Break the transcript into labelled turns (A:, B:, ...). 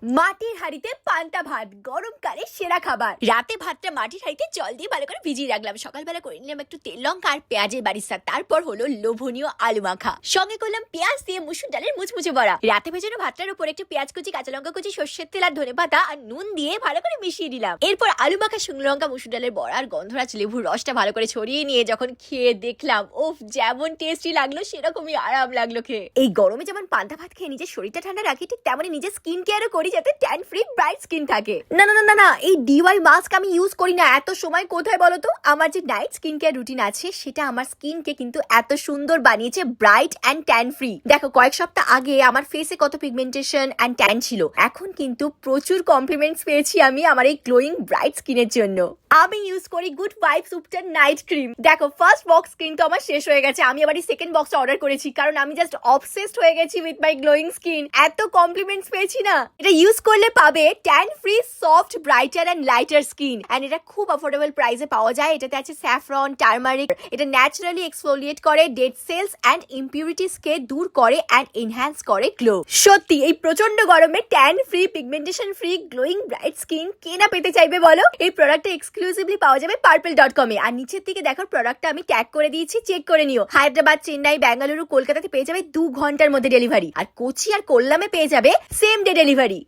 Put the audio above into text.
A: মাটির হাঁড়িতে পান্তা ভাত গরমকালে সেরা খাবার। রাতে ভাতটা মাটির হাঁড়িতে জল দিয়ে ভালো করে ভিজিয়ে রাখলাম। সকালবেলা করে নিলাম একটু তেল লঙ্কা আর পেঁয়াজের বারিস্তা। তারপর হলো লোভনীয় আলু মাখা, সঙ্গে করলাম পেঁয়াজ দিয়ে মুসুর ডালের মুচমুচে বড়া। রাতে ভেজানো ভাতটার উপর একটু পেঁয়াজ কুচি, কাঁচা লঙ্কা কুচি, সর্ষের তেল আর ধনেপাতা আর নুন দিয়ে ভালো করে মিশিয়ে দিলাম। এরপর আলু মাখা, শুকনো লঙ্কা, মুসুর ডালের বড়া আর গন্ধরাজ লেবুর রসটা ভালো করে ছড়িয়ে নিয়ে যখন খেয়ে দেখলাম, ওফ, যেমন টেস্টি লাগলো সেরকমই আরাম লাগলো খেয়ে। এই গরমে যেমন পান্তা ভাত খেয়ে নিজের শরীরটা ঠান্ডা রাখি, ঠিক তেমনই নিজের স্কিন কেয়ারও করি যাতে ট্যান ফ্রি ব্রাইট স্কিন থাকে। না না না না না, এই ডিওয়াই মাস্ক আমি ইউজ করি না। এত সময় কোথায় বলো তো? আমার যে নাইট স্কিন কেয়ার রুটিন আছে সেটা আমার স্কিনকে কিন্তু এত সুন্দর বানিয়েছে, ব্রাইট অ্যান্ড ট্যান ফ্রি। দেখো, কয়েক সপ্তাহ আগে আমার ফেসে কত পিগমেন্টেশন অ্যান্ড ট্যান ছিল, এখন কিন্তু প্রচুর কমপ্লিমেন্টস পেয়েছি আমি আমার এই গ্লোয়িং ব্রাইট স্কিনের জন্য। আমি ইউজ করি গুড ভাইবস উপ্টার নাইট ক্রিম। দেখো, ফার্স্ট বক্স কিন্তু আমার শেষ হয়ে গেছে, আমি আবার এই সেকেন্ড বক্সটা অর্ডার করেছি কারণ আমি জাস্ট অবসেসড হয়ে গেছি উইথ মাই গ্লোয়িং স্কিন। এত কমপ্লিমেন্টস পেয়েছি না। এটা ইউজ করলে পাবে tan free soft brighter and lighter skin, and এটা খুব অ্যাফোর্ডেবল প্রাইসে পাওয়া যায়। এটাতে আছে স্যাফরন, টার্মারিক। এটা ন্যাচারালি এক্সফোলিয়েট করে ডেড সেলস অ্যান্ড ইম্পিউরিটিস কে দূর করে অ্যান্ড এনহ্যান্স করে গ্লো। সত্যি এই প্রচন্ড গরমে tan free, pigmentation free, glowing bright skin কে না পেতে চাইবে বলো? এই প্রোডাক্টটা এক্সক্লুসিভলি পাওয়া যাবে purple.com এ। আর নিচের দিকে দেখো, প্রোডাক্টটা আমি ট্যাগ করে দিয়েছি, চেক করে নিও। হায়দ্রাবাদ, চেন্নাই, বেঙ্গালুরু, কলকাতাতে পেয়ে যাবে 2 ঘন্টার মধ্যে ডেলিভারি, আর কোচি আর কোল্লামে পেয়ে যাবে সেম ডে ডেলিভারি।